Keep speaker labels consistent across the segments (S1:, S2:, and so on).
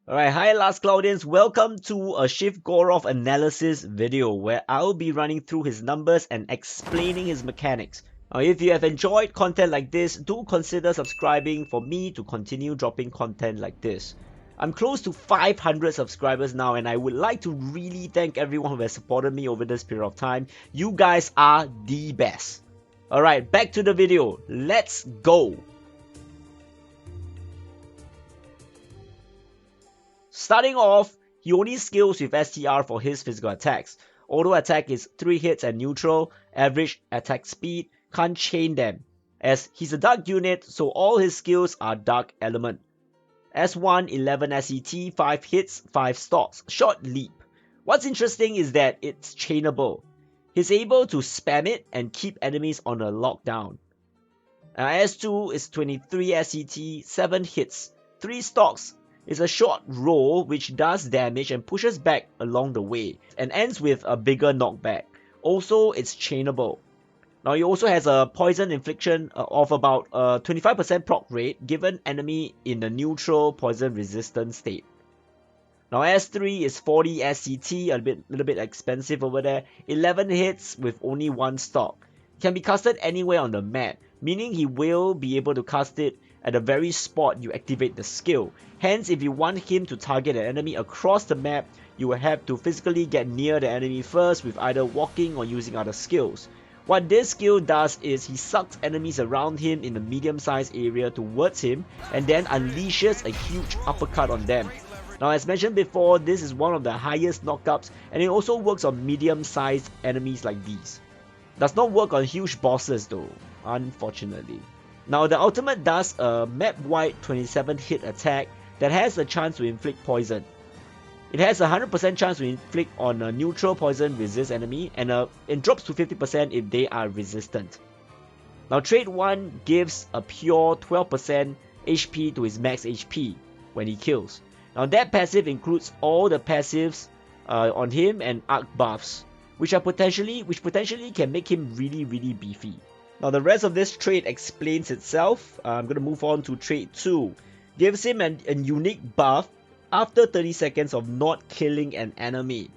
S1: Alright, hi last Cloudians, welcome to a Shift Goroth analysis video where I'll be running through his numbers and explaining his mechanics. Now if you have enjoyed content like this, do consider subscribing for me to continue dropping content like this. I'm close to 500 subscribers now and I would like to really thank everyone who has supported me over this period of time. You guys are the best. Alright, back to the video, let's go! Starting off, he only skills with STR for his physical attacks. Auto attack is 3 hits and neutral, average attack speed, can't chain them. As he's a dark unit, so all his skills are dark element. S1, 11 SET, 5 hits, 5 stocks, short leap. What's interesting is that it's chainable. He's able to spam it and keep enemies on a lockdown. S2 is 23 SET, 7 hits, 3 stocks. It's a short roll which does damage and pushes back along the way and ends with a bigger knockback. Also, it's chainable. Now he also has a poison infliction of about 25% proc rate given enemy in the neutral poison resistant state. Now S3 is 40 SCT, a little bit expensive over there, 11 hits with only 1 stock. Can be casted anywhere on the map, meaning he will be able to cast it at the very spot you activate the skill. Hence, if you want him to target an enemy across the map, you will have to physically get near the enemy first with either walking or using other skills. What this skill does is he sucks enemies around him in a medium-sized area towards him and then unleashes a huge uppercut on them. Now as mentioned before, this is one of the highest knockups and it also works on medium-sized enemies like these. Does not work on huge bosses though, unfortunately. Now the ultimate does a map-wide 27 hit attack that has a chance to inflict poison. It has a 100% chance to inflict on a neutral poison resist enemy and it drops to 50% if they are resistant. Now trait 1 gives a pure 12% HP to his max HP when he kills. Now that passive includes all the passives on him and arc buffs, which potentially can make him really beefy. Now the rest of this trait explains itself. I'm going to move on to trait 2. Gives him a unique buff after 30 seconds of not killing an enemy.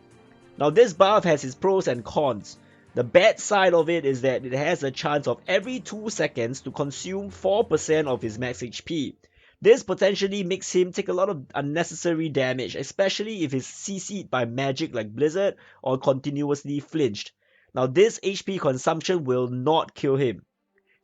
S1: Now this buff has its pros and cons. The bad side of it is that it has a chance of every 2 seconds to consume 4% of his max HP. This potentially makes him take a lot of unnecessary damage, especially if he's CC'd by magic like Blizzard or continuously flinched. Now this HP consumption will not kill him.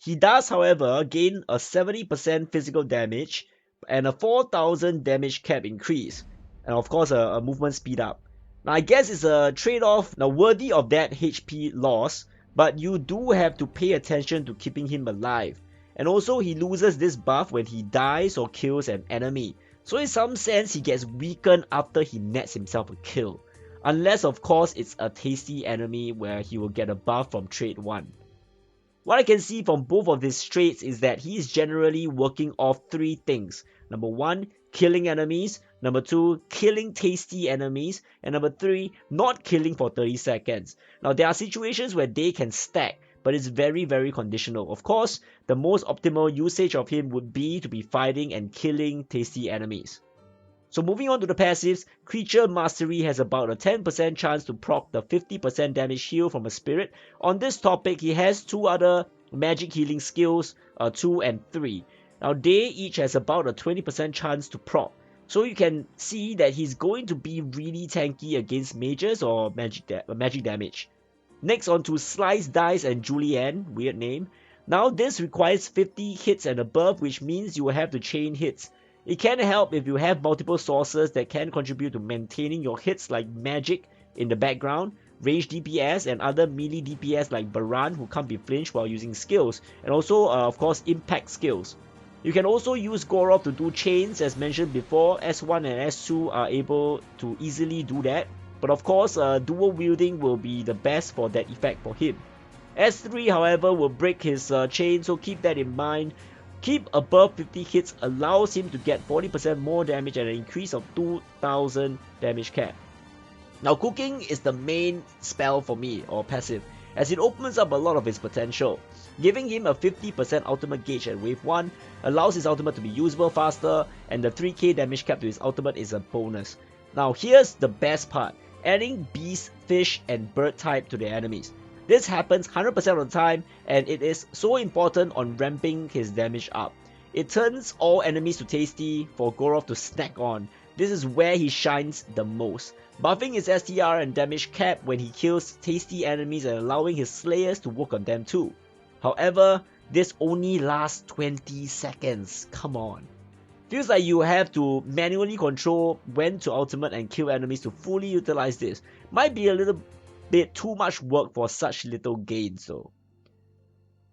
S1: He does however gain a 70% physical damage and a 4000 damage cap increase, and of course a movement speed up. Now I guess it's a trade-off now worthy of that HP loss, but you do have to pay attention to keeping him alive. And also he loses this buff when he dies or kills an enemy, so in some sense he gets weakened after he nets himself a kill. Unless of course it's a tasty enemy where he will get a buff from trait 1. What I can see from both of his traits is that he is generally working off 3 things. Number 1, killing enemies. Number 2, killing tasty enemies. And number 3, not killing for 30 seconds. Now there are situations where they can stack, but it's very conditional. Of course, the most optimal usage of him would be to be fighting and killing tasty enemies. So moving on to the passives, Creature Mastery has about a 10% chance to proc the 50% damage heal from a spirit. On this topic, he has 2 other magic healing skills, 2 and 3. Now they each has about a 20% chance to proc. So you can see that he's going to be really tanky against mages or magic damage. Next on to Slice Dice and Julianne, weird name. Now this requires 50 hits and above, which means you will have to chain hits. It can help if you have multiple sources that can contribute to maintaining your hits like magic in the background, range DPS and other melee DPS like Baran who can't be flinched while using skills, and also of course impact skills. You can also use Goroth to do chains as mentioned before. S1 and S2 are able to easily do that, but of course dual wielding will be the best for that effect for him. S3 however will break his chain, so keep that in mind. Keep above 50 hits allows him to get 40% more damage and an increase of 2000 damage cap. Now cooking is the main spell for me, or passive. as it opens up a lot of his potential. Giving him a 50% ultimate gauge at wave 1 allows his ultimate to be usable faster, and the 3k damage cap to his ultimate is a bonus. Now here's the best part, adding beast, fish and bird type to the enemies. This happens 100% of the time, and it is so important on ramping his damage up. It turns all enemies to tasty for Goroth to snack on. This is where he shines the most, buffing his STR and damage cap when he kills tasty enemies and allowing his slayers to work on them too. However, this only lasts 20 seconds, come on. Feels like you have to manually control when to ultimate and kill enemies to fully utilize this. Might be a little bit too much work for such little gains though.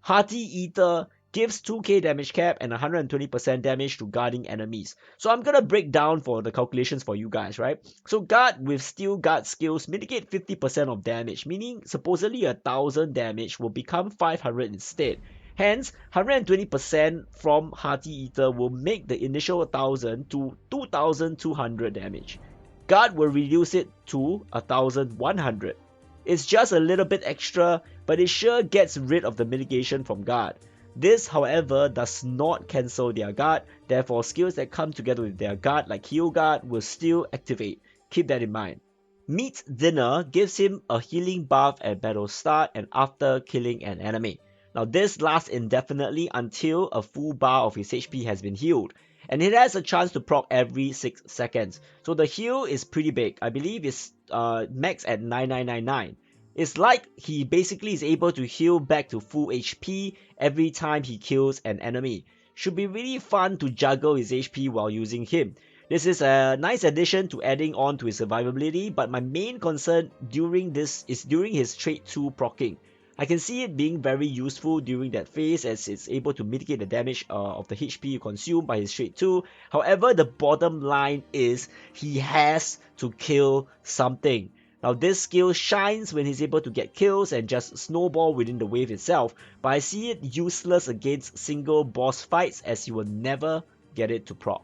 S1: Hearty Eater gives 2k damage cap and 120% damage to guarding enemies. So I'm gonna break down for the calculations for you guys, right? So guard with steel guard skills mitigate 50% of damage, meaning supposedly 1000 damage will become 500 instead. Hence, 120% from Hearty Eater will make the initial 1000 to 2200 damage. Guard will reduce it to 1100. It's just a little bit extra, but it sure gets rid of the mitigation from guard. This, however, does not cancel their guard, therefore skills that come together with their guard like heal guard will still activate. Keep that in mind. Meat Dinner gives him a healing buff at battle start and after killing an enemy. Now this lasts indefinitely until a full bar of his HP has been healed, and it has a chance to proc every 6 seconds. So the heal is pretty big. I believe it's max at 9999. It's like he basically is able to heal back to full HP every time he kills an enemy. Should be really fun to juggle his HP while using him. This is a nice addition to adding on to his survivability, but my main concern during this is during his trait 2 proccing. I can see it being very useful during that phase as it's able to mitigate the damage of the HP consumed by his trait 2. However, the bottom line is he has to kill something. Now this skill shines when he's able to get kills and just snowball within the wave itself, but I see it useless against single boss fights as you will never get it to proc.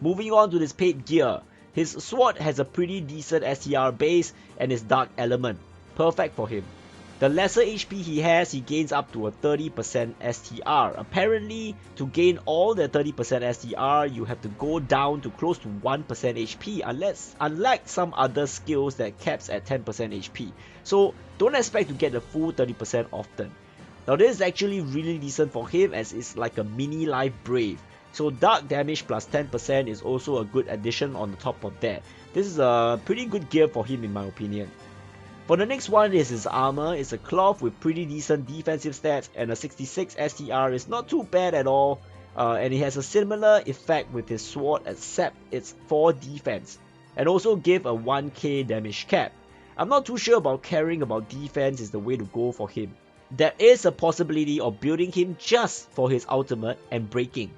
S1: Moving on to this paid gear, his sword has a pretty decent STR base and his dark element, perfect for him. The lesser HP he has, he gains up to a 30% STR. Apparently, to gain all the 30% STR, you have to go down to close to 1% HP, unlike some other skills that caps at 10% HP. So don't expect to get the full 30% often. Now this is actually really decent for him as it's like a mini life brave. So dark damage plus 10% is also a good addition on the top of that. This is a pretty good gear for him in my opinion. For the next one is his armor. It's a cloth with pretty decent defensive stats and a 66 STR is not too bad at all. And it has a similar effect with his sword except it's 4 defense and also give a 1k damage cap. I'm not too sure about caring about defense is the way to go for him. There is a possibility of building him just for his ultimate and breaking.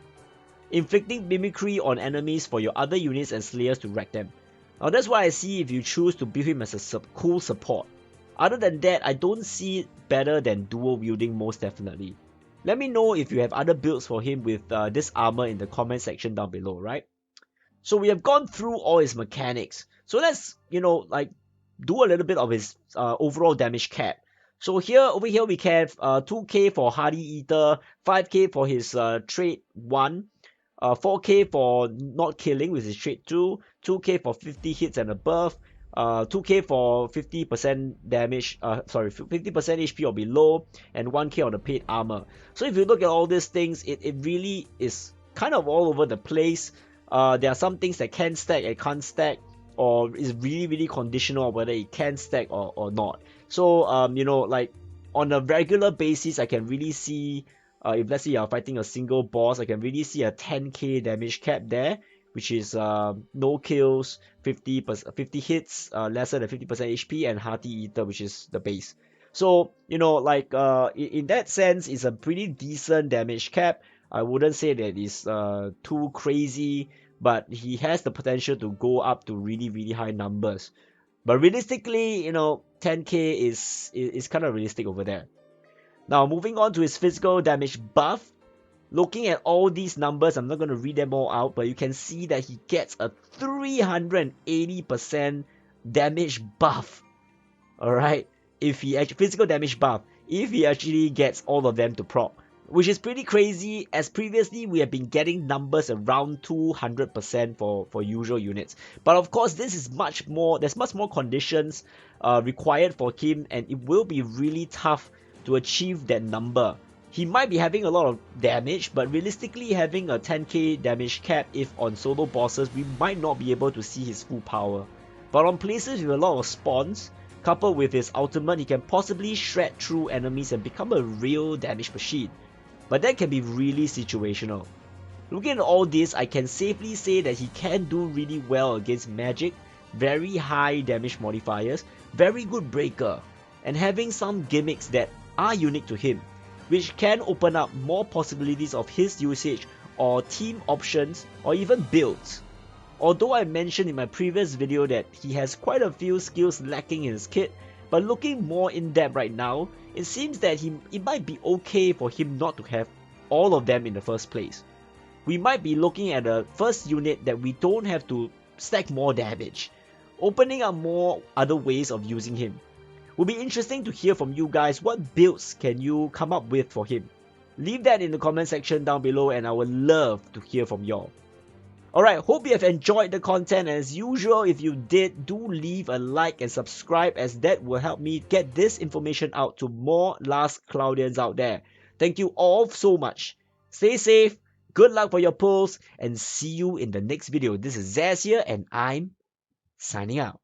S1: Inflicting mimicry on enemies for your other units and slayers to wreck them. Now that's why I see if you choose to build him as a cool support. Other than that, I don't see it better than dual wielding most definitely. Let me know if you have other builds for him with this armor in the comment section down below, right? So we have gone through all his mechanics. So let's, do a little bit of his overall damage cap. So over here we have 2k for Hearty Eater, 5k for his trait 1, 4k for not killing with his trait 2, 2k for 50 hits and above, 2k for 50% damage, 50% HP or below, and 1k on the paid armor. So if you look at all these things, it really is kind of all over the place. There are some things that can stack and can't stack, or is really conditional on whether it can stack or not. So on a regular basis, I can really see if let's say you're fighting a single boss, I can really see a 10k damage cap there, which is no kills, 50 hits, lesser than 50% HP, and Hearty Eater, which is the base. So in that sense, it's a pretty decent damage cap. I wouldn't say that it's too crazy, but he has the potential to go up to really high numbers. But realistically, 10k is kind of realistic over there. Now moving on to his physical damage buff. Looking at all these numbers, I'm not going to read them all out, but you can see that he gets a 380% damage buff. Alright, if he actually physical damage buff if he actually gets all of them to proc, which is pretty crazy, as previously we have been getting numbers around 200% for usual units. But of course, this is much more, there's much more conditions required for him, and it will be really tough to achieve that number. He might be having a lot of damage, but realistically having a 10k damage cap if on solo bosses, we might not be able to see his full power. But on places with a lot of spawns, coupled with his ultimate, he can possibly shred through enemies and become a real damage machine. But that can be really situational. Looking at all this, I can safely say that he can do really well against magic, very high damage modifiers, very good breaker, and having some gimmicks that are unique to him, which can open up more possibilities of his usage or team options or even builds. Although I mentioned in my previous video that he has quite a few skills lacking in his kit, but looking more in depth right now, it seems that it might be okay for him not to have all of them in the first place. We might be looking at a first unit that we don't have to stack more damage, opening up more other ways of using him. Will be interesting to hear from you guys, what builds can you come up with for him? Leave that in the comment section down below and I would love to hear from y'all. Alright, hope you have enjoyed the content. As usual, if you did, do leave a like and subscribe, as that will help me get this information out to more Last Cloudians out there. Thank you all so much. Stay safe, good luck for your pulls, and see you in the next video. This is Xez here and I'm signing out.